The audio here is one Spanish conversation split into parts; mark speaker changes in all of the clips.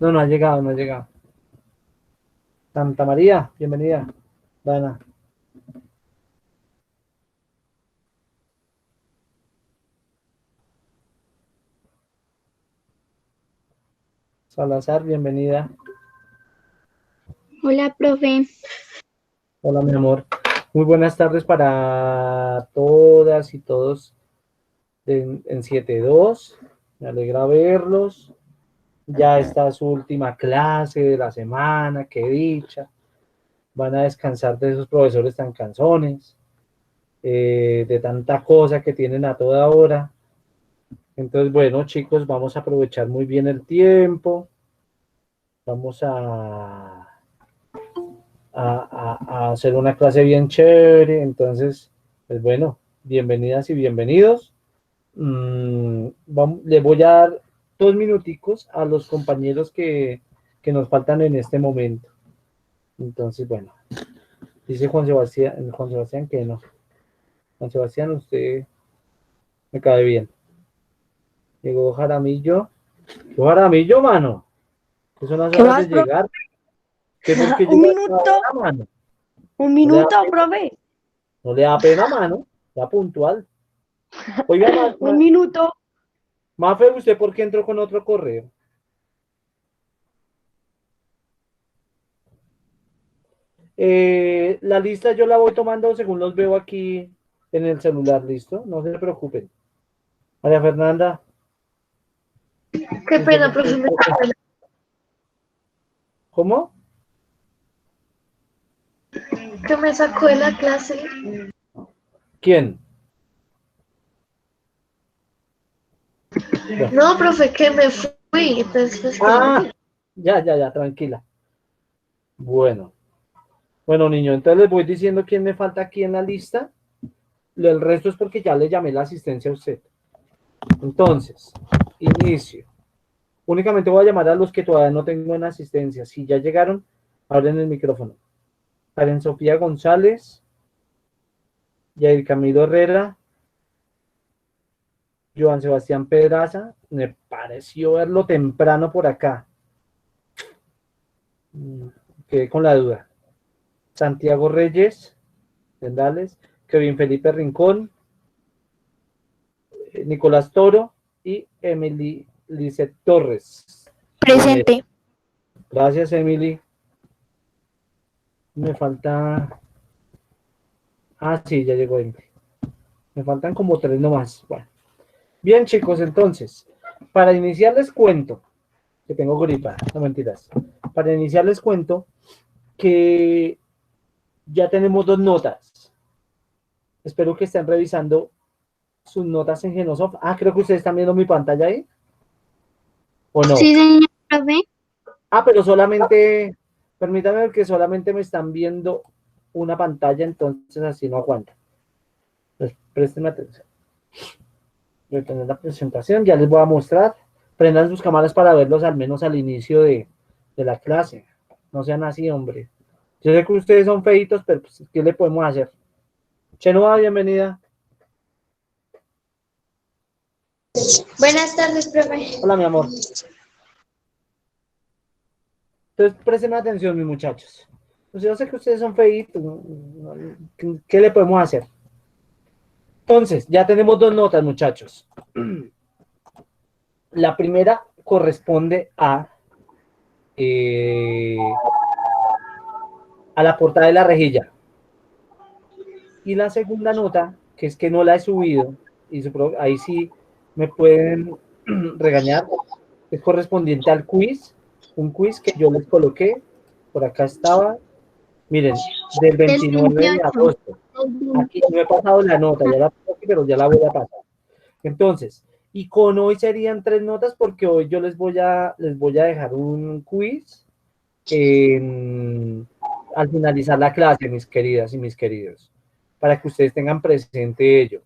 Speaker 1: No, no ha llegado, no ha llegado. Santa María, bienvenida. Dana. Salazar, bienvenida.
Speaker 2: Hola, profe.
Speaker 1: Hola, mi amor. Muy buenas tardes para todas y todos en 7-2. Me alegra verlos. Ya está su última clase de la semana, qué dicha. Van a descansar de esos profesores tan cansones, de tanta cosa que tienen a toda hora. Entonces, bueno, chicos, vamos a aprovechar muy bien el tiempo. Vamos a hacer una clase bien chévere. Entonces, pues bueno, bienvenidas y bienvenidos. Le voy a dar 2 minuticos a los compañeros que nos faltan en este momento. Entonces, bueno, dice Juan Sebastián que no. Juan Sebastián, usted me cae bien. Llegó Jaramillo. ¿Qué Jaramillo, mano? Que son las
Speaker 2: ¿Qué
Speaker 1: horas de
Speaker 2: más, profe?
Speaker 1: llegar. ¿Qué por qué
Speaker 2: Un
Speaker 1: llega
Speaker 2: minuto,
Speaker 1: a la mano?
Speaker 2: un
Speaker 1: No le da
Speaker 2: minuto,
Speaker 1: pena,
Speaker 2: profe.
Speaker 1: no le da pena, mano. Está puntual. Oiga,
Speaker 2: Un minuto.
Speaker 1: Mafer, ¿usted por qué entró con otro correo? La lista yo la voy tomando según los veo aquí en el celular, ¿listo? No se preocupen. María Fernanda,
Speaker 3: Qué
Speaker 1: dice
Speaker 3: pena, profe.
Speaker 1: ¿cómo?
Speaker 3: Que me sacó de la clase.
Speaker 1: ¿Quién? Bueno.
Speaker 3: No, profe, que me fui. Entonces, pues que no.
Speaker 1: Ya, tranquila. Bueno, niño, entonces les voy diciendo quién me falta aquí en la lista. El resto es porque ya le llamé la asistencia a usted. Entonces, inicio. Únicamente voy a llamar a los que todavía no tengo en asistencia. Si ya llegaron, abren el micrófono. Karen Sofía González, Yair Camilo Herrera, Joan Sebastián Pedraza. Me pareció verlo temprano por acá. Quedé con la duda. Santiago Reyes, Tendales, Kevin Felipe Rincón, Nicolás Toro y Emily Lizeth Torres. Bienvenida.
Speaker 2: Presente.
Speaker 1: Gracias, Emily. Me falta. Ah, sí, ya llegó Emily. Me faltan como 3 nomás. Bueno. Bien, chicos, entonces, para iniciar les cuento que tengo gripa, no mentiras. Para iniciar les cuento que ya tenemos 2 notas. Espero que estén revisando sus notas en Genosoft. Ah, creo que ustedes están viendo mi pantalla ahí. ¿O no?
Speaker 2: Sí, señor, profe.
Speaker 1: Ah, pero solamente, permítame ver que solamente me están viendo una pantalla, entonces así no aguanta. Pues presten atención. Voy a tener la presentación, ya les voy a mostrar. Prendan sus cámaras para verlos al menos al inicio de la clase. No sean así, hombre. Yo sé que ustedes son feitos, pero pues, ¿qué le podemos hacer? Chenoa, bienvenida.
Speaker 3: Buenas tardes, profe.
Speaker 1: Hola, mi amor. Entonces, presten atención, mis muchachos. Pues yo sé que ustedes son feitos. ¿Qué le podemos hacer? Entonces, ya tenemos 2 notas, muchachos. La primera corresponde a la portada de la rejilla. Y la segunda nota, que es que no la he subido, y ahí sí me pueden regañar, es correspondiente al quiz, un quiz que yo les coloqué, por acá estaba, miren, del
Speaker 2: Del
Speaker 1: 29 de
Speaker 2: 28.
Speaker 1: agosto. Aquí no he pasado la nota, ya la tengo aquí, pero ya la voy a pasar. Entonces, y con hoy serían 3 notas porque hoy yo les voy a dejar un quiz al finalizar la clase, mis queridas y mis queridos, para que ustedes tengan presente ello.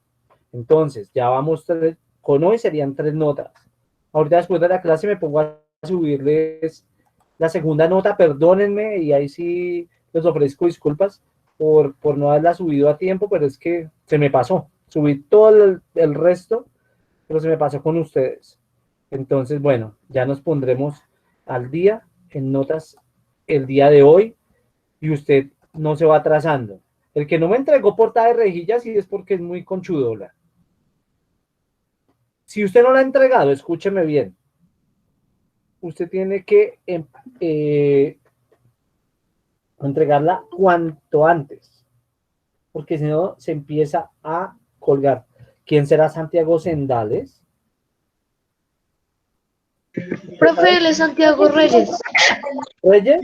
Speaker 1: Entonces, ya vamos, con hoy serían 3 notas. Ahorita después de la clase me pongo a subirles la segunda nota, perdónenme, y ahí sí les ofrezco disculpas por no haberla subido a tiempo, pero es que se me pasó. Subí todo el resto, pero se me pasó con ustedes. Entonces, bueno, ya nos pondremos al día en notas el día de hoy y usted no se va atrasando. El que no me entregó portada de rejillas sí es porque es muy conchudola. Si usted no la ha entregado, escúcheme bien, usted tiene que entregarla cuanto antes, porque si no se empieza a colgar. ¿Quién será Santiago Sendales?
Speaker 3: Profe, él es Santiago Reyes.
Speaker 1: ¿Reyes?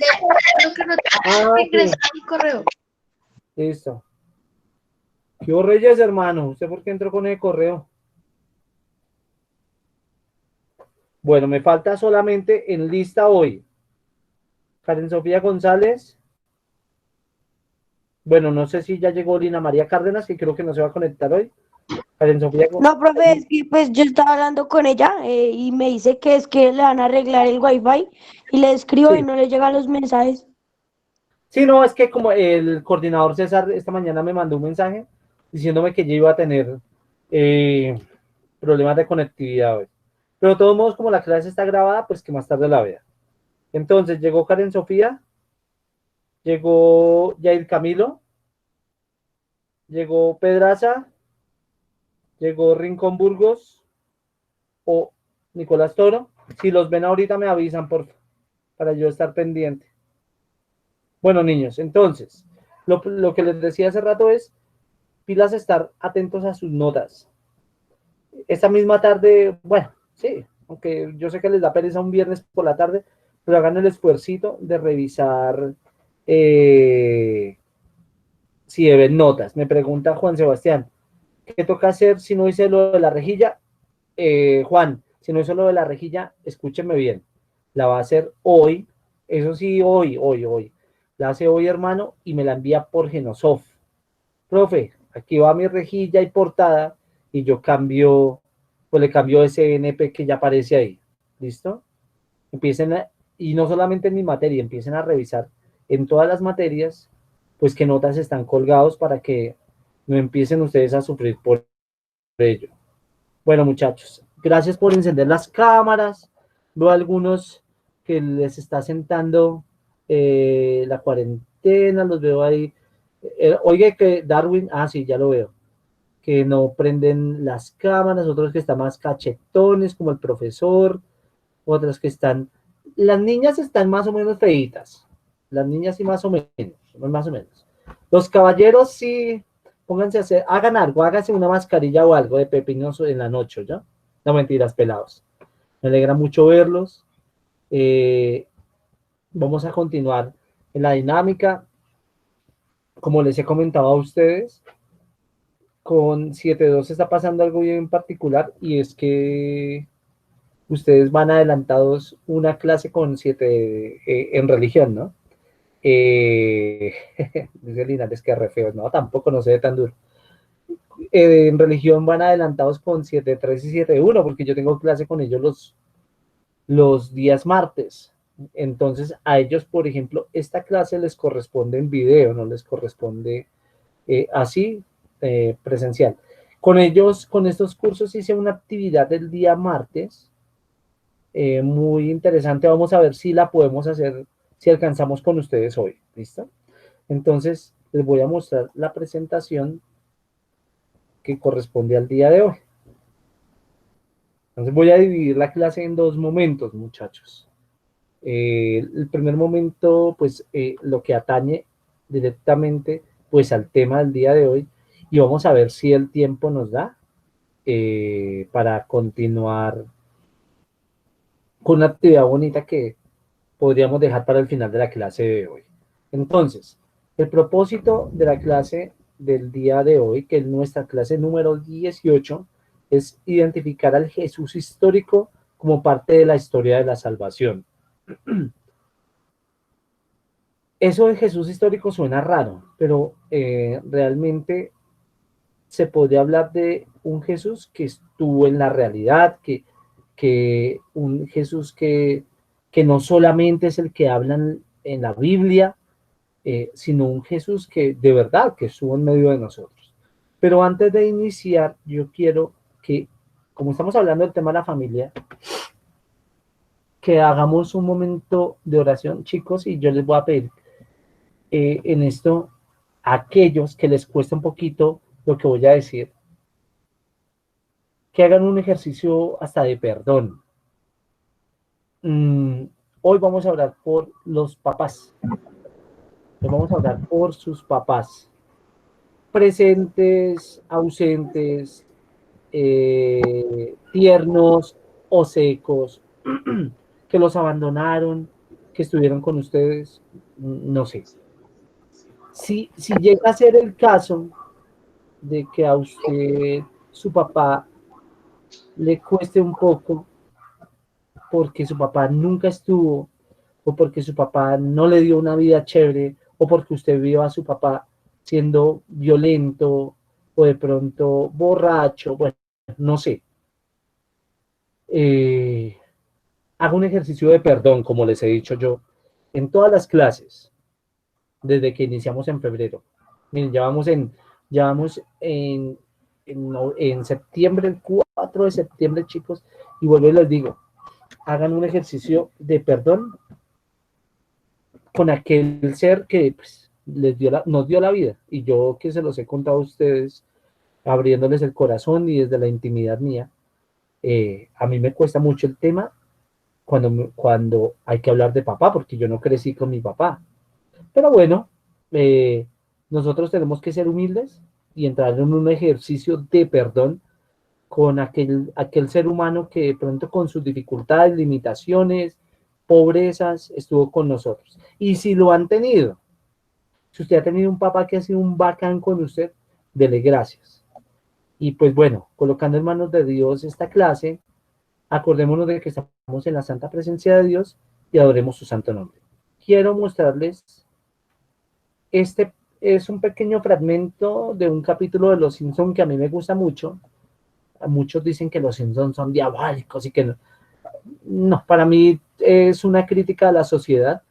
Speaker 3: Creo que no
Speaker 1: Ah,
Speaker 3: ingresa
Speaker 1: sí,
Speaker 3: mi correo.
Speaker 1: listo. ¿Qué hubo, Reyes, hermano? ¿Usted por qué entró con el correo? Bueno, me falta solamente en lista hoy. Karen Sofía González. Bueno, no sé si ya llegó Lina María Cárdenas, que creo que no se va a conectar hoy. Karen Sofía González.
Speaker 2: No, profe, es que pues yo estaba hablando con ella y me dice que es que le van a arreglar el wifi y le escribo y
Speaker 1: Sí.
Speaker 2: no le llegan los mensajes.
Speaker 1: Sí, no, es que como el coordinador César esta mañana me mandó un mensaje diciéndome que yo iba a tener problemas de conectividad hoy. Pero de todos modos, como la clase está grabada, pues que más tarde la vea. Entonces, llegó Karen Sofía, llegó Jair Camilo, llegó Pedraza, llegó Rincón Burgos o Nicolás Toro. Si los ven ahorita me avisan, por favor, para yo estar pendiente. Bueno, niños, entonces, lo que les decía hace rato es pilas estar atentos a sus notas. Esta misma tarde, bueno, sí, aunque yo sé que les da pereza un viernes por la tarde, pero hagan el esfuercito de revisar si deben notas. Me pregunta Juan Sebastián, ¿qué toca hacer si no hice lo de la rejilla? Juan, si no hice lo de la rejilla, escúcheme bien, la va a hacer hoy, eso sí, hoy. La hace hoy, hermano, y me la envía por Genosoft. Profe, aquí va mi rejilla y portada y yo cambio, pues le cambio ese NP que ya aparece ahí. ¿Listo? Empiecen a, y no solamente en mi materia, empiecen a revisar en todas las materias, pues qué notas están colgados para que no empiecen ustedes a sufrir por ello. Bueno, muchachos, gracias por encender las cámaras. Veo algunos que les está sentando la cuarentena, los veo ahí. Oye, que Darwin, sí, ya lo veo, que no prenden las cámaras, otros que están más cachetones, como el profesor, otras que están, las niñas están más o menos feitas, las niñas sí más o menos. Los caballeros sí, pónganse a hacer, hagan algo, háganse una mascarilla o algo de pepinoso en la noche, ¿ya? No mentiras, pelados. Me alegra mucho verlos. Vamos a continuar en la dinámica. Como les he comentado a ustedes, con 7.2 está pasando algo bien particular y es que ustedes van adelantados una clase con 7 en religión, ¿no? Dice Linares que re feo, no, tampoco no se ve tan duro. En religión van adelantados con 7.3 y 7.1 porque yo tengo clase con ellos los días martes. Entonces a ellos, por ejemplo, esta clase les corresponde en video, no les corresponde así presencial. Con ellos, con estos cursos hice una actividad del día martes muy interesante. Vamos a ver si la podemos hacer, si alcanzamos con ustedes hoy. ¿Listo? Entonces, les voy a mostrar la presentación que corresponde al día de hoy. Entonces, voy a dividir la clase en dos momentos, muchachos. El primer momento, pues, lo que atañe directamente, pues, al tema del día de hoy. Y vamos a ver si el tiempo nos da para continuar con una actividad bonita que podríamos dejar para el final de la clase de hoy. Entonces, el propósito de la clase del día de hoy, que es nuestra clase número 18, es identificar al Jesús histórico como parte de la historia de la salvación. Eso de Jesús histórico suena raro, pero realmente se podría hablar de un Jesús que estuvo en la realidad, que un Jesús que no solamente es el que hablan en la Biblia, sino un Jesús que de verdad que estuvo en medio de nosotros. Pero antes de iniciar, yo quiero que, como estamos hablando del tema de la familia, que hagamos un momento de oración, chicos, y yo les voy a pedir en esto a aquellos que les cuesta un poquito lo que voy a decir, que hagan un ejercicio hasta de perdón. Hoy vamos a orar por los papás. Hoy vamos a orar por sus papás, presentes, ausentes, tiernos o secos, que los abandonaron, que estuvieron con ustedes, no sé. Si llega a ser el caso de que a usted, su papá, le cueste un poco porque su papá nunca estuvo, o porque su papá no le dio una vida chévere, o porque usted vio a su papá siendo violento, o de pronto borracho, bueno, no sé. Haga un ejercicio de perdón, como les he dicho yo, en todas las clases, desde que iniciamos en febrero. Miren, en septiembre, el 4 de septiembre, chicos, y vuelvo y les digo, hagan un ejercicio de perdón con aquel ser que pues, nos dio la vida. Y yo que se los he contado a ustedes, abriéndoles el corazón y desde la intimidad mía, a mí me cuesta mucho el tema cuando hay que hablar de papá, porque yo no crecí con mi papá. Pero bueno, nosotros tenemos que ser humildes y entrar en un ejercicio de perdón con aquel ser humano que de pronto con sus dificultades, limitaciones, pobrezas, estuvo con nosotros. Y si lo han tenido, si usted ha tenido un papá que ha sido un bacán con usted, dele gracias. Y pues bueno, colocando en manos de Dios esta clase, acordémonos de que estamos en la santa presencia de Dios y adoremos su santo nombre. Quiero mostrarles, este es un pequeño fragmento de un capítulo de Los Simpson que a mí me gusta mucho. Muchos dicen que Los Simpson son diabólicos y que no. No, para mí es una crítica a la sociedad.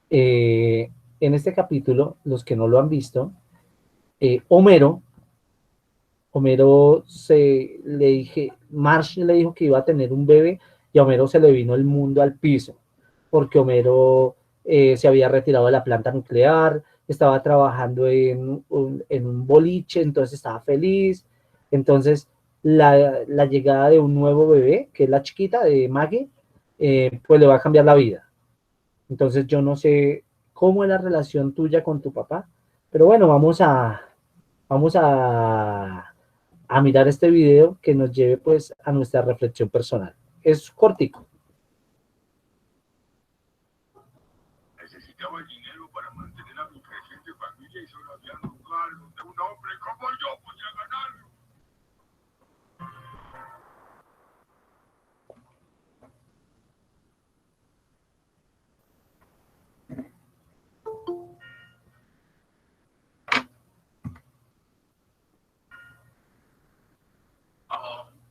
Speaker 1: En este capítulo, los que no lo han visto, Homero Marsh le dijo que iba a tener un bebé y a Homero se le vino el mundo al piso, porque Homero se había retirado de la planta nuclear, estaba trabajando en un boliche, entonces estaba feliz. Entonces la llegada de un nuevo bebé, que es la chiquita de Maggie, pues le va a cambiar la vida. Entonces yo no sé cómo es la relación tuya con tu papá, pero bueno, vamos a mirar este video que nos lleve pues a nuestra reflexión personal. Es cortico.
Speaker 4: Necesitaba dinero para mantener a mi creciente familia y solo había un lugar donde un hombre como yo podía ganarlo.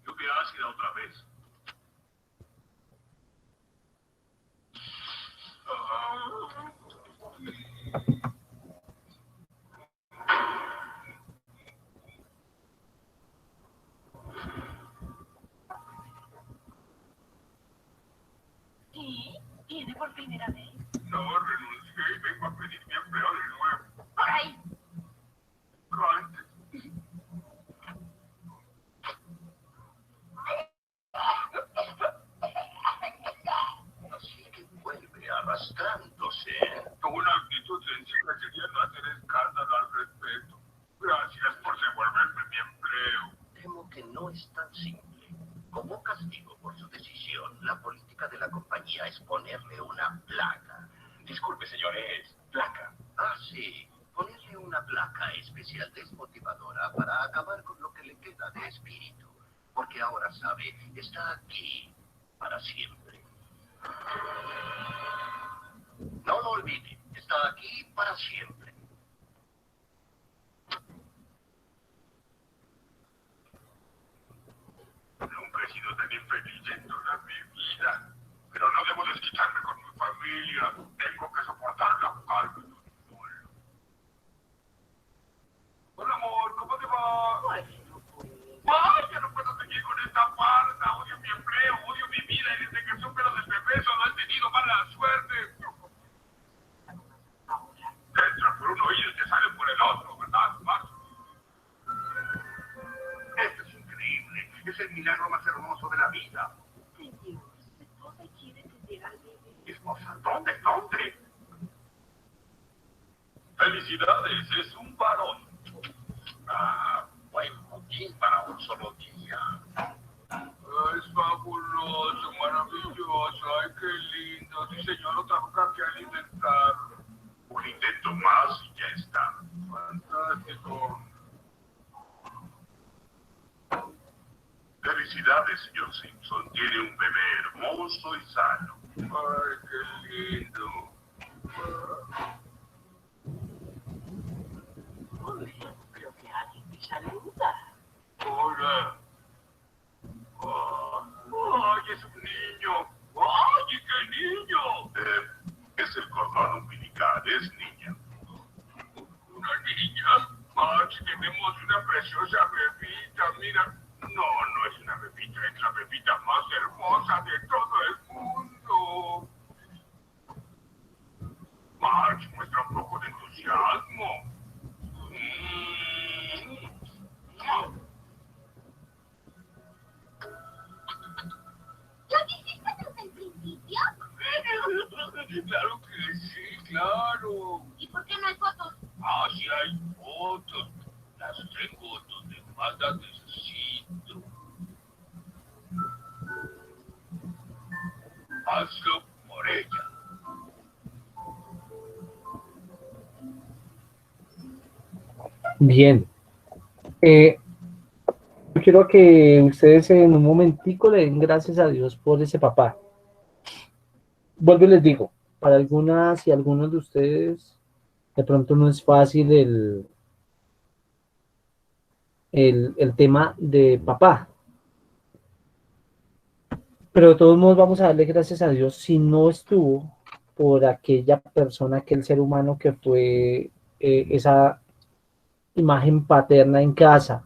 Speaker 4: Lluvia ácida otra vez.
Speaker 5: ¿Sí? ¿Viene por primera vez?
Speaker 4: No, renuncié y vengo a pedir mi empleo de nuevo.
Speaker 5: ¡Ay!
Speaker 4: Grant. Así que vuelve arrastrándose. Con una actitud sencilla queriendo hacer escándalo al respecto. Gracias por devolverme mi empleo.
Speaker 6: Temo que no es tan simple. Como castigo por su decisión, la política de la compañía es ponerle una placa.
Speaker 4: Disculpe, señores. Placa.
Speaker 6: Ah, sí. Ponerle una placa especial desmotivadora para acabar con lo que le queda de espíritu. Porque ahora sabe, está aquí para siempre. No lo olvide, está aquí para siempre.
Speaker 4: Nunca he sido tan infeliz en toda mi vida. Pero no debo desquitarme con mi familia. Tengo que soportar la carga de un solo. Hola, amor, ¿cómo te va? ¡Ay, ya no puedo seguir con esta farsa! Odio mi empleo, odio mi vida y desde que esposa. ¿Esposa? ¿Dónde? ¿Dónde? Felicidades, es un varón. Ah, buen motín para un solo día. Es fabuloso, maravilloso. Ay, qué lindo. Sí, señor, no tengo que alimentar. Un intento más y ya está. Fantástico. Felicidades, señor Simpson. Tiene un bebé hermoso y sano. Ay, qué lindo.
Speaker 6: Creo que alguien me saluda.
Speaker 4: Hola. ¡Ay, es un niño! ¡Ay, qué niño! Es el cordón umbilical, es niña. ¿Una niña? March, tenemos una preciosa bebita, mira. No, no es una bebita, es la bebita más hermosa de todo el mundo. March, muestra un poco de entusiasmo.
Speaker 5: ¿Lo dijiste desde el principio?
Speaker 4: Claro que sí, claro.
Speaker 5: ¿Y por qué no hay fotos?
Speaker 4: Ah, sí hay fotos. Las tengo donde más las necesito. Hazlo por ella.
Speaker 1: Bien. Yo quiero que ustedes en un momentico le den gracias a Dios por ese papá. Vuelvo y les digo, para algunas y algunos de ustedes, de pronto no es fácil el tema de papá. Pero de todos modos vamos a darle gracias a Dios si no estuvo por aquella persona, aquel ser humano que fue esa imagen paterna en casa.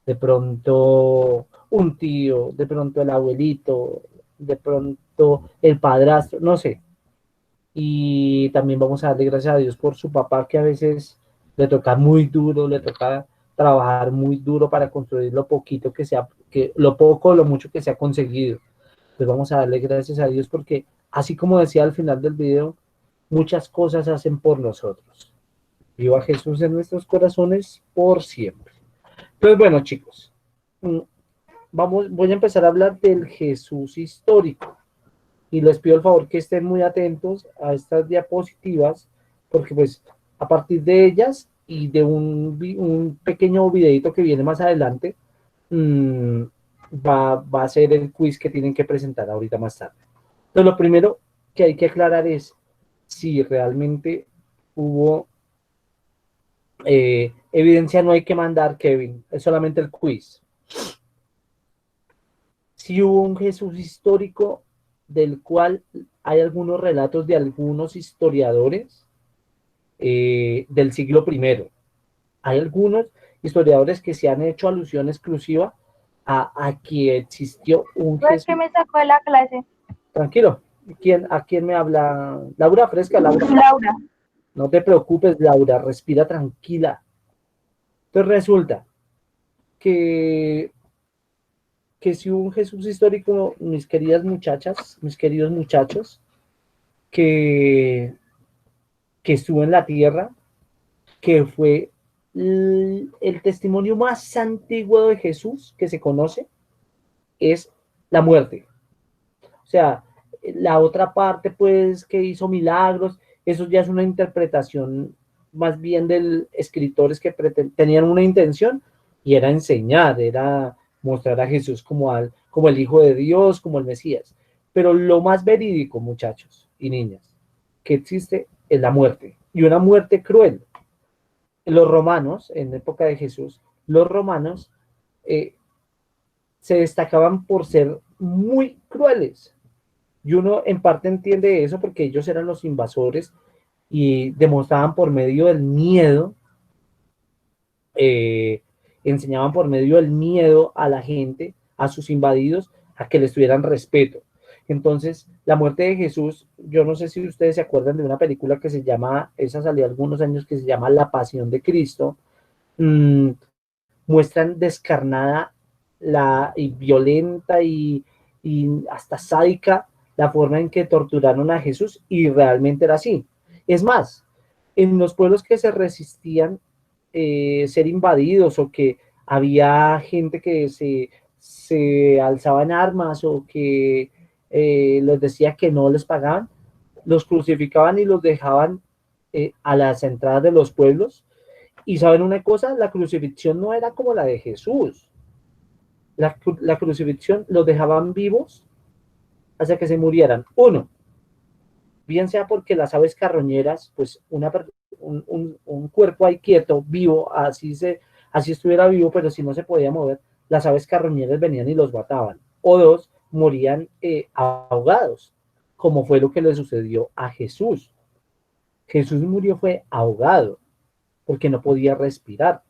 Speaker 1: De pronto un tío, de pronto el abuelito, de pronto el padrastro, no sé. Y también vamos a darle gracias a Dios por su papá, que a veces le toca muy duro, le toca trabajar muy duro para construir lo poquito que sea, que lo poco, lo mucho que se ha conseguido. Pues vamos a darle gracias a Dios porque, así como decía al final del video, muchas cosas hacen por nosotros. Viva Jesús en nuestros corazones por siempre. Entonces, bueno, chicos, voy a empezar a hablar del Jesús histórico. Y les pido el favor que estén muy atentos a estas diapositivas, porque pues a partir de ellas y de un pequeño videito que viene más adelante, va a ser el quiz que tienen que presentar ahorita más tarde. Entonces, lo primero que hay que aclarar es si realmente hubo evidencia. No hay que mandar, Kevin, es solamente el quiz. Si hubo un Jesús histórico del cual hay algunos relatos de algunos historiadores del siglo I. Hay algunos historiadores que se han hecho alusión exclusiva a que existió un
Speaker 7: No es
Speaker 1: Jesús.
Speaker 7: que me sacó de la clase.
Speaker 1: Tranquilo. ¿A quién me habla? Laura, fresca, Laura.
Speaker 7: Laura.
Speaker 1: No te preocupes, Laura, respira tranquila. Entonces resulta que si hubo un Jesús histórico, mis queridas muchachas, mis queridos muchachos, que estuvo en la tierra, que fue el testimonio más antiguo de Jesús que se conoce, es la muerte. O sea, la otra parte, pues, que hizo milagros, eso ya es una interpretación más bien de escritores que tenían una intención y era enseñar, era mostrar a Jesús como el Hijo de Dios, como el Mesías. Pero lo más verídico, muchachos y niñas, que existe es la muerte, y una muerte cruel. Los romanos, en la época de Jesús, los romanos se destacaban por ser muy crueles. Y uno en parte entiende eso porque ellos eran los invasores y demostraban por medio del miedo, enseñaban por medio del miedo a la gente, a sus invadidos, a que les tuvieran respeto. Entonces, la muerte de Jesús, yo no sé si ustedes se acuerdan de una película que se llama, esa salió algunos años, que se llama La Pasión de Cristo. Muestran descarnada y violenta y y hasta sádica la forma en que torturaron a Jesús, y realmente era así. Es más, en los pueblos que se resistían ser invadidos, o que había gente que se alzaba en armas, o que les decía que no les pagaban, los crucificaban y los dejaban a las entradas de los pueblos. Y saben una cosa, la crucifixión no era como la de Jesús. La crucifixión los dejaban vivos hasta que se murieran. Uno, bien sea porque las aves carroñeras, pues un cuerpo ahí quieto, vivo, así estuviera vivo, pero si no se podía mover, las aves carroñeras venían y los mataban. O dos, morían ahogados, como fue lo que le sucedió a Jesús. Jesús murió fue ahogado, porque no podía respirar.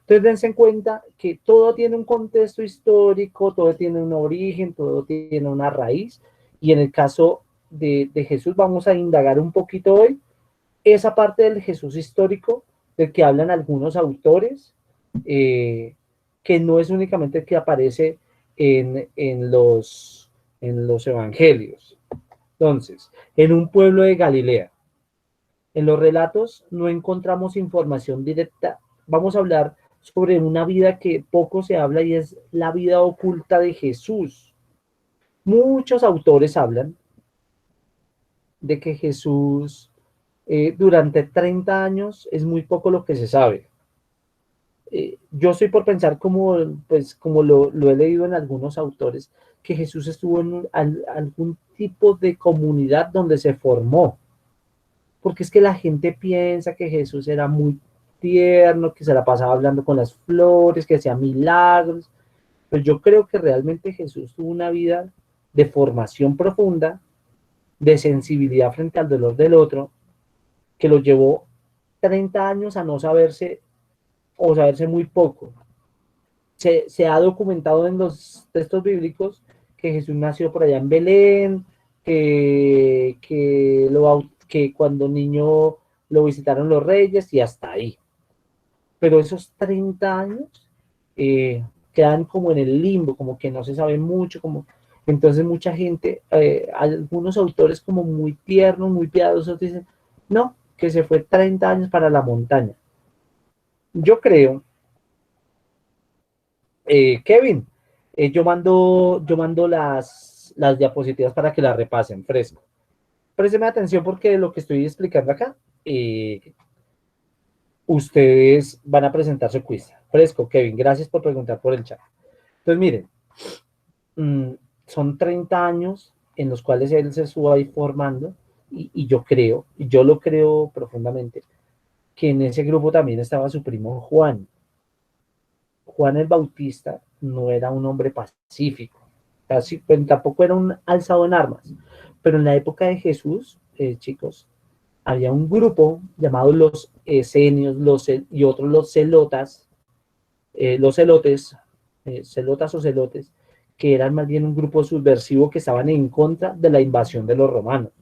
Speaker 1: Entonces dense en cuenta que todo tiene un contexto histórico, todo tiene un origen, todo tiene una raíz, y en el caso de Jesús vamos a indagar un poquito hoy esa parte del Jesús histórico del que hablan algunos autores, que no es únicamente el que aparece en los evangelios. Entonces, en un pueblo de Galilea, en los relatos no encontramos información directa. Vamos a hablar sobre una vida que poco se habla, y es la vida oculta de Jesús. Muchos autores hablan de que Jesús durante 30 años es muy poco lo que se sabe. Yo soy por pensar, como lo he leído en algunos autores, que Jesús estuvo en algún tipo de comunidad donde se formó. Porque es que la gente piensa que Jesús era muy tierno, que se la pasaba hablando con las flores, que hacía milagros. Pero yo creo que realmente Jesús tuvo una vida de formación profunda, de sensibilidad frente al dolor del otro, que lo llevó 30 años a no saberse, o saberse muy poco. Se ha documentado en los textos bíblicos que Jesús nació por allá en Belén, que cuando niño lo visitaron los reyes, y hasta ahí. Pero esos 30 años quedan como en el limbo, como que no se sabe mucho, entonces mucha gente, algunos autores como muy tiernos, muy piadosos, dicen, no, que se fue 30 años para la montaña. Yo creo, Kevin, yo mando las diapositivas para que las repasen fresco. Présteme atención, porque lo que estoy explicando acá, ustedes van a presentar su quiz. Fresco, Kevin, gracias por preguntar por el chat. Entonces, miren, son 30 años en los cuales él se estuvo ahí formando, y yo lo creo profundamente, que en ese grupo también estaba su primo Juan. Juan el Bautista no era un hombre pacífico, pues, tampoco era un alzado en armas, pero en la época de Jesús, chicos, había un grupo llamado los esenios, y otros los celotas, los celotes, celotas o celotes, que eran más bien un grupo subversivo que estaban en contra de la invasión de los romanos.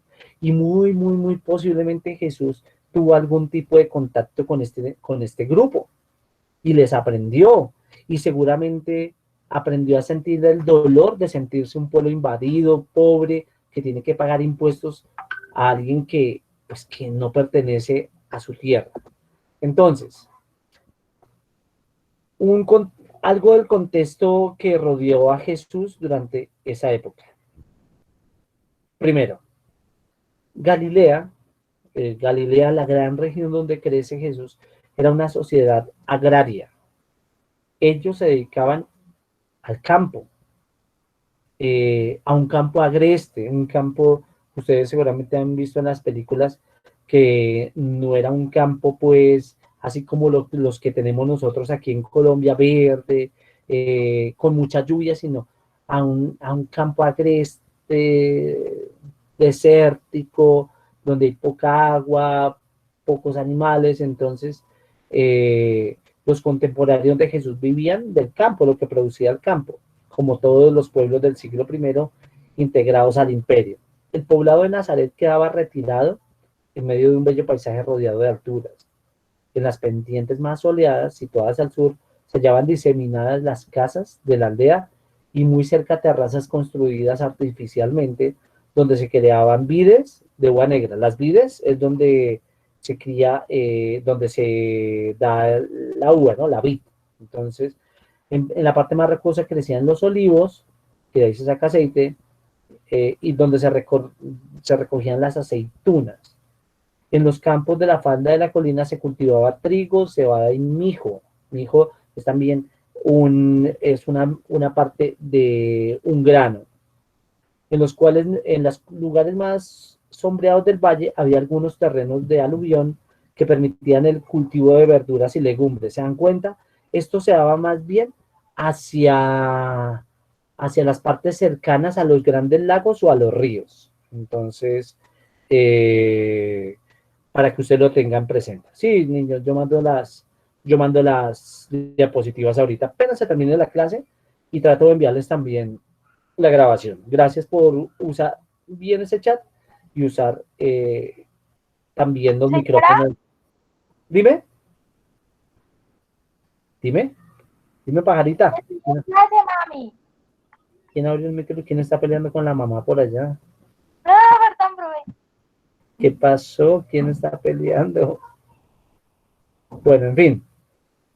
Speaker 1: Y muy, muy, muy posiblemente Jesús tuvo algún tipo de contacto con este grupo, y les aprendió, y seguramente aprendió a sentir el dolor de sentirse un pueblo invadido, pobre, que tiene que pagar impuestos a alguien que no pertenece a su tierra. Entonces, algo del contexto que rodeó a Jesús durante esa época. Primero, Galilea, la gran región donde crece Jesús, era una sociedad agraria. Ellos se dedicaban al campo, a un campo agreste, un campo, ustedes seguramente han visto en las películas, que no era un campo pues así como los que tenemos nosotros aquí en Colombia, verde, con mucha lluvia, sino a un campo agreste, desértico, donde hay poca agua, pocos animales. Entonces los contemporáneos de Jesús vivían del campo, lo que producía el campo, como todos los pueblos del siglo I integrados al imperio. El poblado de Nazaret quedaba retirado en medio de un bello paisaje rodeado de alturas. En las pendientes más soleadas, situadas al sur, se hallaban diseminadas las casas de la aldea, y muy cerca terrazas construidas artificialmente, donde se creaban vides de uva negra. Las vides es donde se cría, donde se da la uva, ¿no? La vid. Entonces, en la parte más rocosa crecían los olivos, que de ahí se saca aceite, y donde se recogían las aceitunas. En los campos de la falda de la colina se cultivaba trigo, cebada y mijo. Mijo es también una parte de un grano, en los cuales en los lugares más sombreados del valle había algunos terrenos de aluvión que permitían el cultivo de verduras y legumbres. ¿Se dan cuenta? Esto se daba más bien hacia las partes cercanas a los grandes lagos o a los ríos. Entonces, para que usted lo tengan presente. Sí, niños, yo mando las diapositivas ahorita, apenas se termine la clase, y trato de enviarles también la grabación. Gracias por usar bien ese chat y usar también los micrófonos. Dime. Dime, pajarita.
Speaker 2: Mami.
Speaker 1: ¿Quién abrió el micro? ¿Quién está peleando con la mamá por allá?
Speaker 2: No, perdón, profe.
Speaker 1: ¿Qué pasó? ¿Quién está peleando? Bueno, en fin.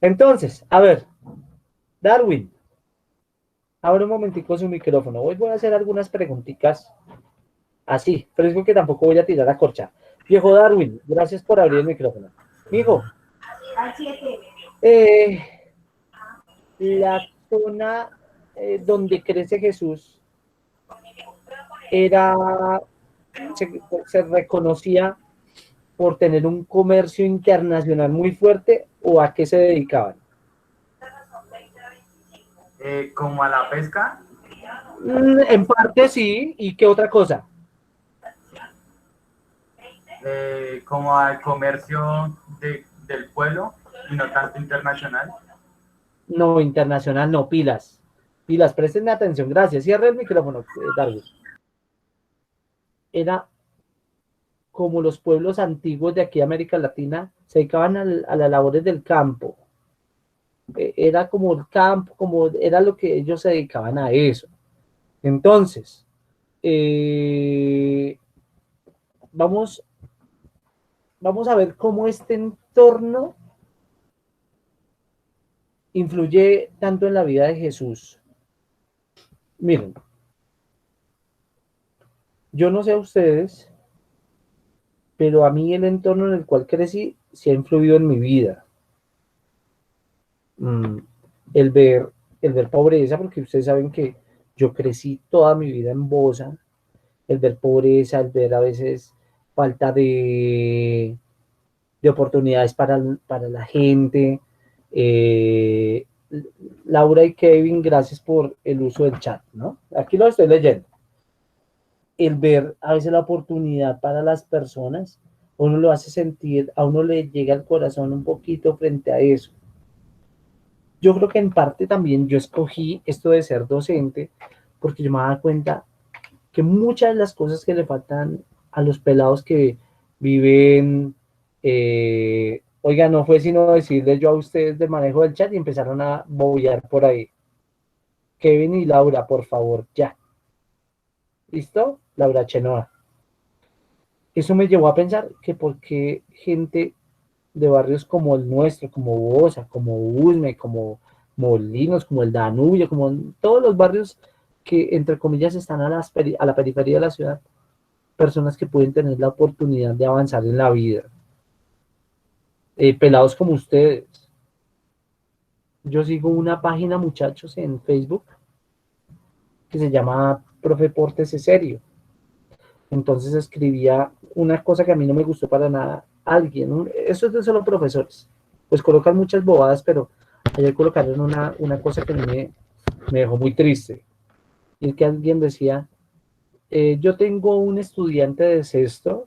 Speaker 1: Entonces, a ver, Darwin, abre un momentico su micrófono. Hoy voy a hacer algunas preguntitas así, pero es que tampoco voy a tirar a corchar. Viejo Darwin, gracias por abrir el micrófono. Mijo, la zona donde crece Jesús se reconocía por tener un comercio internacional muy fuerte, ¿o a qué se dedicaban?
Speaker 7: Como a la pesca.
Speaker 1: En parte sí, ¿y qué otra cosa?
Speaker 7: Como al comercio del pueblo y no tanto internacional.
Speaker 1: No, internacional no, pilas. Pilas, presten atención, gracias. Cierra el micrófono, Darwin. Era como los pueblos antiguos de aquí de América Latina, se dedicaban a las labores del campo. Era como el campo, era lo que ellos se dedicaban a eso. Entonces, vamos a ver cómo este entorno influye tanto en la vida de Jesús. Miren, yo no sé a ustedes, pero a mí el entorno en el cual crecí sí ha influido en mi vida. El ver pobreza, porque ustedes saben que yo crecí toda mi vida en Bosa, el ver pobreza, el ver a veces falta de oportunidades para la gente. Laura y Kevin, gracias por el uso del chat, ¿no? Aquí lo estoy leyendo. El ver a veces la oportunidad para las personas, uno lo hace sentir, a uno le llega al corazón un poquito frente a eso. Yo creo que en parte también yo escogí esto de ser docente porque yo me daba cuenta que muchas de las cosas que le faltan a los pelados que viven, oiga, no fue sino decirles yo a ustedes del manejo del chat y empezaron a bobear por ahí. Kevin y Laura, por favor, ya. ¿Listo? Laura Chenoa. Eso me llevó a pensar que por qué gente de barrios como el nuestro, como Bosa, como Usme, como Molinos, como el Danubio, como todos los barrios que entre comillas están a la periferia de la ciudad, personas que pueden tener la oportunidad de avanzar en la vida, pelados como ustedes. Yo sigo una página, muchachos, en Facebook que se llama Profe Pórtese Serio. Entonces escribía una cosa que a mí no me gustó para nada. Eso es de solo profesores, pues colocan muchas bobadas, pero ayer colocaron una cosa que a mí me dejó muy triste, y es que alguien decía, yo tengo un estudiante de sexto,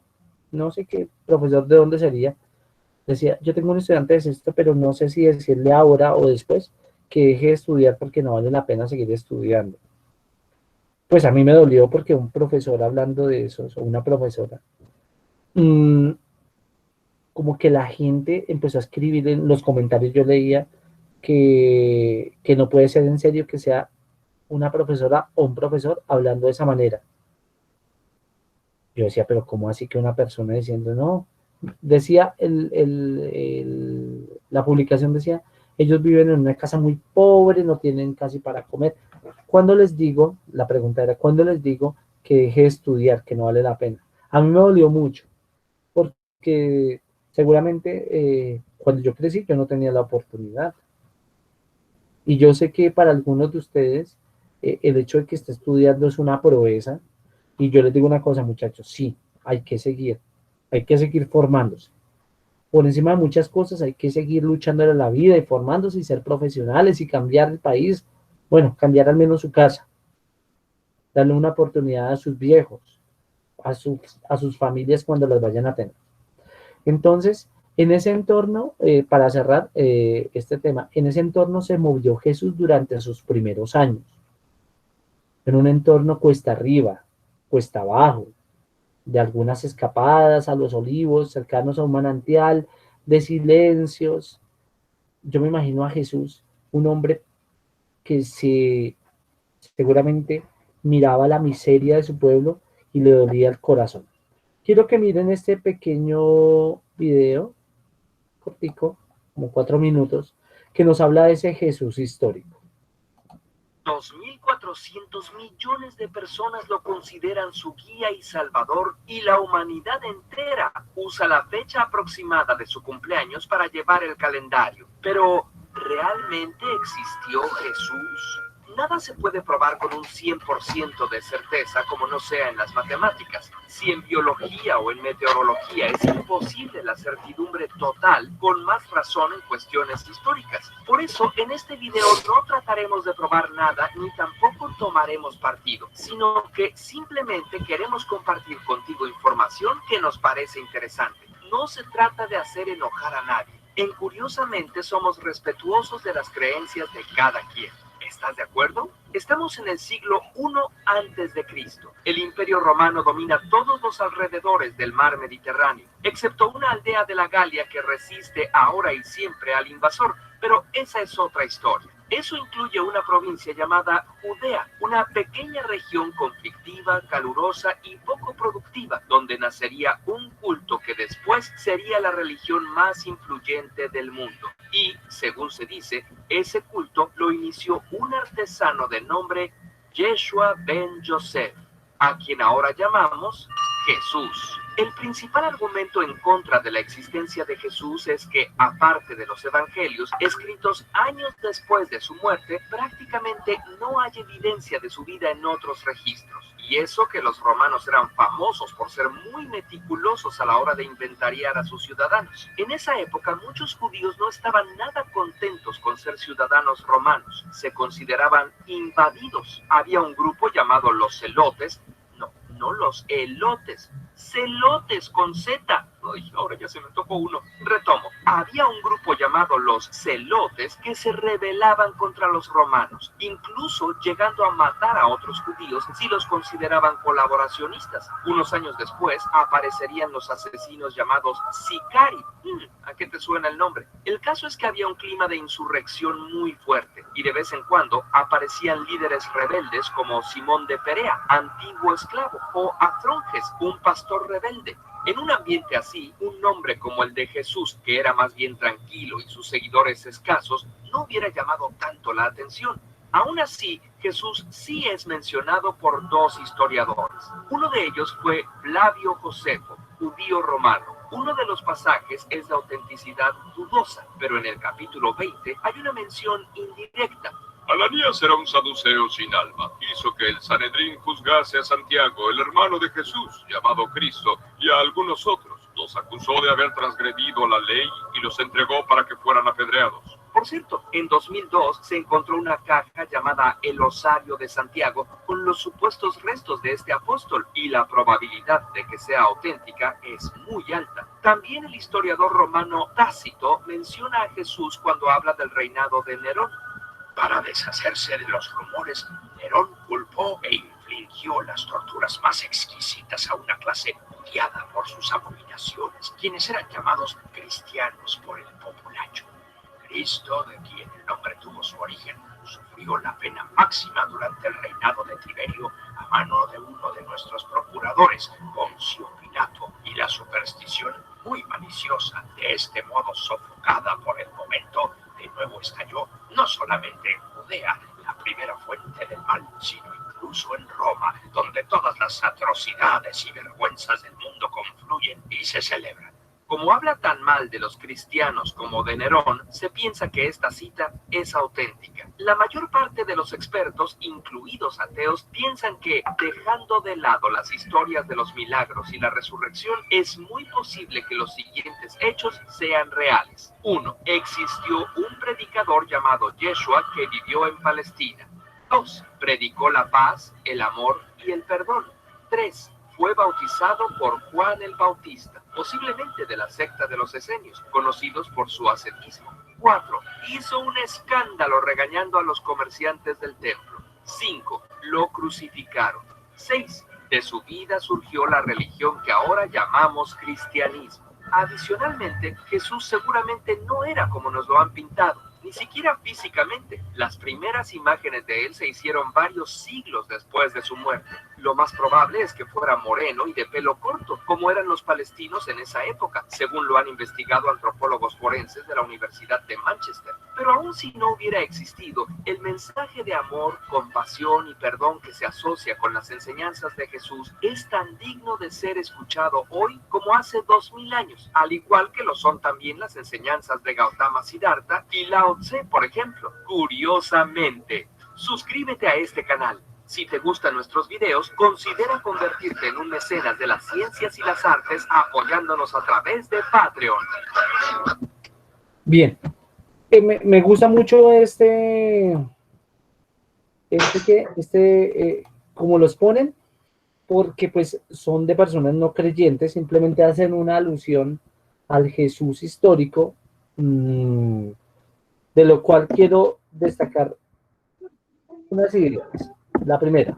Speaker 1: no sé qué profesor de dónde sería, decía, yo tengo un estudiante de sexto, pero no sé si decirle ahora o después que deje de estudiar porque no vale la pena seguir estudiando. Pues a mí me dolió porque un profesor hablando de eso, o una profesora, como que la gente empezó a escribir en los comentarios, yo leía que no puede ser en serio que sea una profesora o un profesor hablando de esa manera. Yo decía, pero ¿cómo así que una persona diciendo no? Decía, la publicación decía, ellos viven en una casa muy pobre, no tienen casi para comer. Cuando les digo, la pregunta era, ¿cuándo les digo que deje de estudiar, que no vale la pena? A mí me dolió mucho, porque seguramente cuando yo crecí yo no tenía la oportunidad. Y yo sé que para algunos de ustedes el hecho de que esté estudiando es una proeza. Y yo les digo una cosa, muchachos, sí, hay que seguir formándose. Por encima de muchas cosas hay que seguir luchando en la vida y formándose y ser profesionales y cambiar el país. Bueno, cambiar al menos su casa, darle una oportunidad a sus viejos, a sus familias cuando las vayan a tener. Entonces, en ese entorno, para cerrar este tema, en ese entorno se movió Jesús durante sus primeros años, en un entorno cuesta arriba, cuesta abajo, de algunas escapadas a los olivos, cercanos a un manantial, de silencios. Yo me imagino a Jesús, un hombre que seguramente miraba la miseria de su pueblo y le dolía el corazón. Quiero que miren este pequeño video, cortico, como 4 minutos, que nos habla de ese Jesús histórico.
Speaker 6: 2.400 millones de personas lo consideran su guía y salvador, y la humanidad entera usa la fecha aproximada de su cumpleaños para llevar el calendario. Pero, ¿realmente existió Jesús? Nada se puede probar con un 100% de certeza como no sea en las matemáticas. Si en biología o en meteorología es imposible la certidumbre total, con más razón en cuestiones históricas. Por eso, en este video no trataremos de probar nada ni tampoco tomaremos partido, sino que simplemente queremos compartir contigo información que nos parece interesante. No se trata de hacer enojar a nadie. Curiosamente, somos respetuosos de las creencias de cada quien. ¿Estás de acuerdo? Estamos en el siglo I antes de Cristo. El Imperio Romano domina todos los alrededores del mar Mediterráneo, excepto una aldea de la Galia que resiste ahora y siempre al invasor, pero esa es otra historia. Eso incluye una provincia llamada Judea, una pequeña región conflictiva, calurosa y poco productiva, donde nacería un culto que después sería la religión más influyente del mundo. Y, según se dice, ese culto lo inició un artesano de nombre Yeshua ben Yosef, a quien ahora llamamos Jesús. El principal argumento en contra de la existencia de Jesús es que, aparte de los evangelios, escritos años después de su muerte, prácticamente no hay evidencia de su vida en otros registros. Y eso que los romanos eran famosos por ser muy meticulosos a la hora de inventariar a sus ciudadanos. En esa época, muchos judíos no estaban nada contentos con ser ciudadanos romanos. Se consideraban invadidos. Había un grupo llamado los celotes, no los elotes, celotes con Z. Ay, ahora ya se me tocó uno. Retomo. Había un grupo llamado los celotes que se rebelaban contra los romanos, incluso llegando a matar a otros judíos si los consideraban colaboracionistas. Unos años después aparecerían los asesinos llamados sicari. ¿A qué te suena el nombre? El caso es que había un clima de insurrección muy fuerte y de vez en cuando aparecían líderes rebeldes como Simón de Perea, antiguo esclavo, o Afronges, un pastor rebelde. En un ambiente así, un nombre como el de Jesús, que era más bien tranquilo y sus seguidores escasos, no hubiera llamado tanto la atención. Aún así, Jesús sí es mencionado por dos historiadores. Uno de ellos fue Flavio Josefo, judío romano. Uno de los pasajes es de autenticidad dudosa, pero en el capítulo 20 hay una mención indirecta.
Speaker 4: Ananías era un saduceo sin alma. Hizo que el Sanedrín juzgase a Santiago, el hermano de Jesús, llamado Cristo, y a algunos otros. Los acusó de haber transgredido la ley y los entregó para que fueran apedreados.
Speaker 6: Por cierto, en 2002 se encontró una caja llamada El Osario de Santiago con los supuestos restos de este apóstol, y la probabilidad de que sea auténtica es muy alta. También el historiador romano Tácito menciona a Jesús cuando habla del reinado de Nerón.
Speaker 8: Para deshacerse de los rumores, Nerón culpó e infligió las torturas más exquisitas a una clase odiada por sus abominaciones, quienes eran llamados cristianos por el populacho. Cristo, de quien el nombre tuvo su origen, sufrió la pena máxima durante el reinado de Tiberio a mano de uno de nuestros procuradores, Poncio Pilato, y la superstición muy maliciosa, de este modo sofocada por el momento, de nuevo estalló no solamente en Judea, la primera fuente del mal, sino incluso en Roma, donde todas las atrocidades y vergüenzas del mundo confluyen y se celebran. Como habla tan mal de los cristianos como de Nerón, se piensa que esta cita es auténtica. La mayor parte de los expertos, incluidos ateos, piensan que, dejando de lado las historias de los milagros y la resurrección, es muy posible que los siguientes hechos sean reales. 1. Existió un predicador llamado Yeshua que vivió en Palestina. 2. Predicó la paz, el amor y el perdón. 3. Fue bautizado por Juan el Bautista, posiblemente de la secta de los esenios, conocidos por su ascetismo. 4. Hizo un escándalo regañando a los comerciantes del templo. 5. Lo crucificaron. 6. De su vida surgió la religión que ahora llamamos cristianismo. Adicionalmente, Jesús seguramente no era como nos lo han pintado, ni siquiera físicamente. Las primeras imágenes de él se hicieron varios siglos después de su muerte. Lo más probable es que fuera moreno y de pelo corto, como eran los palestinos en esa época, según lo han investigado antropólogos forenses de la Universidad de Manchester. Pero aun si no hubiera existido, el mensaje de amor, compasión y perdón que se asocia con las enseñanzas de Jesús es tan digno de ser escuchado hoy como hace 2000 años, al igual que lo son también las enseñanzas de Gautama Siddhartha y Lao Tse, por ejemplo. Curiosamente, suscríbete a este canal. Si te gustan nuestros videos, considera convertirte en un mecenas de las ciencias y las artes apoyándonos a través de Patreon.
Speaker 1: Bien. Me gusta mucho como los ponen, porque pues son de personas no creyentes, simplemente hacen una alusión al Jesús histórico, de lo cual quiero destacar unas ideas. La primera,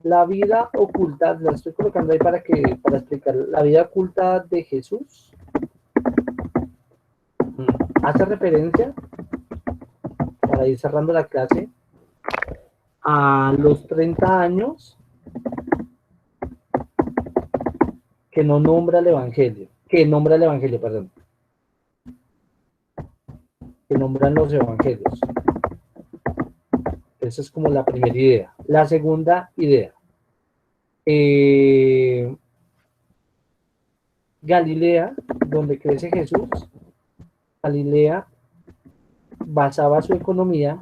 Speaker 1: la vida oculta, la estoy colocando ahí para explicar, la vida oculta de Jesús hace referencia, para ir cerrando la clase, a los 30 años que nombra el Evangelio, perdón, que nombran los Evangelios. Esa es como la primera idea. La segunda idea. Galilea, donde crece Jesús, Galilea basaba su economía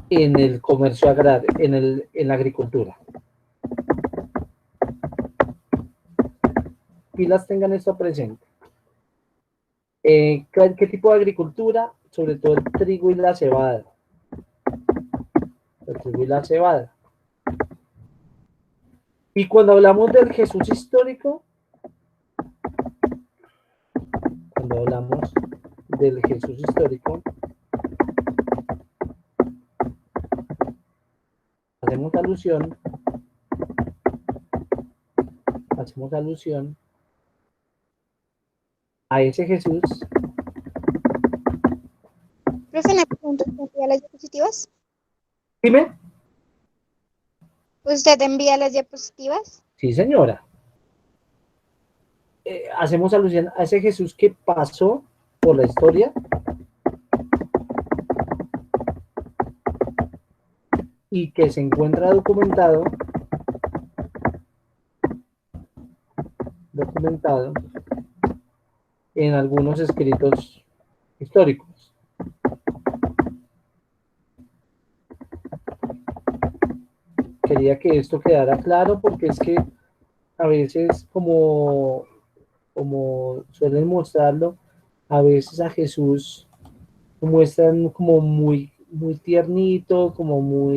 Speaker 1: en el comercio agrario, en la agricultura. Pilas, tengan esto presente. ¿Qué tipo de agricultura? Sobre todo el trigo y la cebada. El trigo y la cebada. Y cuando hablamos del Jesús histórico, hacemos alusión a ese Jesús.
Speaker 9: Profe, ¿me pregunto, ¿usted envía las diapositivas?
Speaker 1: Dime.
Speaker 9: ¿Usted envía las diapositivas?
Speaker 1: Sí, señora. Hacemos alusión a ese Jesús que pasó por la historia y que se encuentra documentado en algunos escritos históricos. Quería que esto quedara claro porque es que a veces, como suelen mostrarlo, a veces a Jesús lo muestran como muy tiernito, como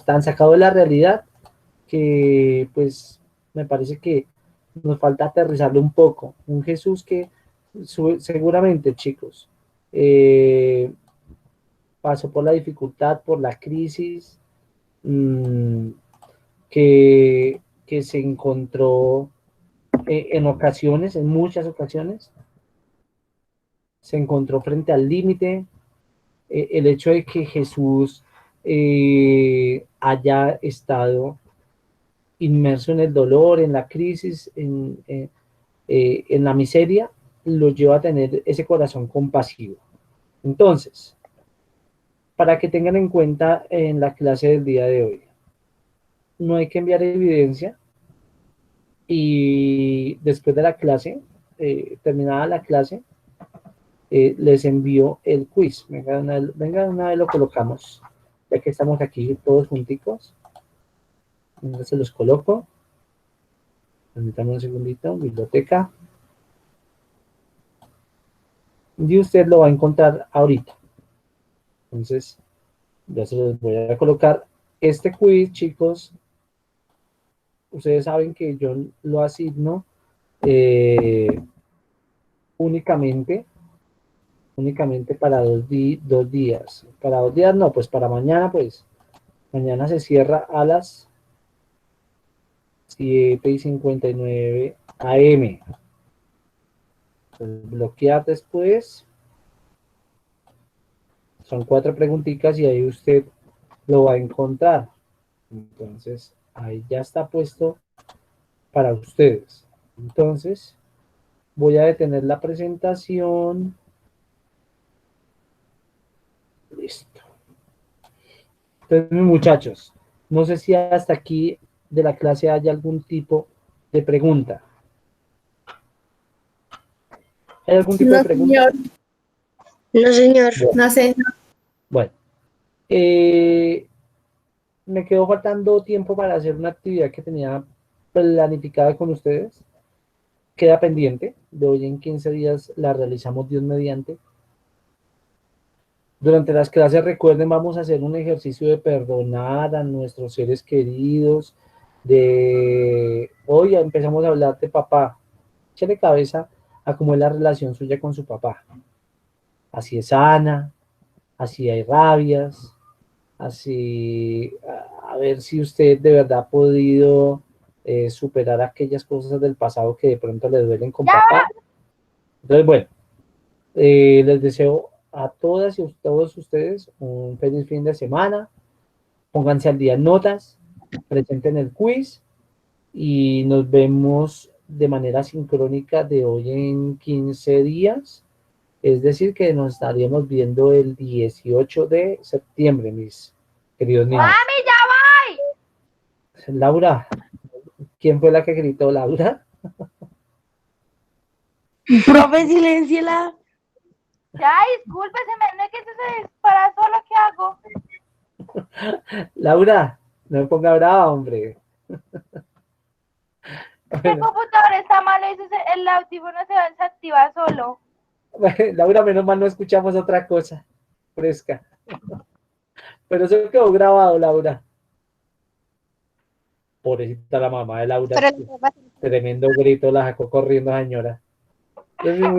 Speaker 1: tan sacado de la realidad, que pues me parece que nos falta aterrizarlo un poco. Un Jesús que seguramente, chicos, pasó por la dificultad, por la crisis, que se encontró en ocasiones, en muchas ocasiones, se encontró frente al límite. El hecho de que Jesús haya estado inmerso en el dolor, en la crisis, en la miseria, lo lleva a tener ese corazón compasivo. Entonces, para que tengan en cuenta en la clase del día de hoy, no hay que enviar evidencia, y después de la clase, terminada la clase, les envío el quiz. Venga, una vez lo colocamos, ya que estamos aquí todos junticos. Entonces se los coloco. Permítanme un segundito, biblioteca. Y usted lo va a encontrar ahorita. Entonces, ya se los voy a colocar. Este quiz, chicos, ustedes saben que yo lo asigno únicamente para dos días. Para 2 días no, pues para mañana, pues mañana se cierra a las 7:59 AM. Entonces, bloquear después. Son 4 preguntitas y ahí usted lo va a encontrar. Entonces, ahí ya está puesto para ustedes. Entonces, voy a detener la presentación. Listo. Entonces, muchachos, no sé si hasta aquí de la clase hay algún tipo de pregunta. ¿Hay algún tipo de pregunta?
Speaker 9: Señor. No, señor.
Speaker 1: Bueno.
Speaker 9: No, señor.
Speaker 1: Bueno, me quedó faltando tiempo para hacer una actividad que tenía planificada con ustedes. Queda pendiente. De hoy en 15 días la realizamos, Dios mediante. Durante las clases, recuerden, vamos a hacer un ejercicio de perdonar a nuestros seres queridos. Hoy empezamos a hablar de papá. Échale cabeza a cómo es la relación suya con su papá. Así es sana, así hay rabias, así, a ver si usted de verdad ha podido superar aquellas cosas del pasado que de pronto le duelen con papá. Entonces, bueno, les deseo a todas y a todos ustedes un feliz fin de semana. Pónganse al día en notas, presenten el quiz y nos vemos de manera sincrónica de hoy en 15 días. Es decir, que nos estaríamos viendo el 18 de septiembre, mis queridos niños.
Speaker 5: ¡Mami, ya voy!
Speaker 1: Laura, ¿quién fue la que gritó, Laura?
Speaker 2: Profe, silénciela.
Speaker 5: Ya, discúlpese, no es que eso se dispara solo, ¿qué hago?
Speaker 1: Laura, no me ponga brava, hombre.
Speaker 5: El computador está malo y el audífono se va a desactivar solo.
Speaker 1: Laura, menos mal no escuchamos otra cosa fresca. Pero eso quedó grabado, Laura. Pobrecita la mamá de Laura.
Speaker 9: Pero
Speaker 1: Tremendo grito, la sacó corriendo, señora. Entonces,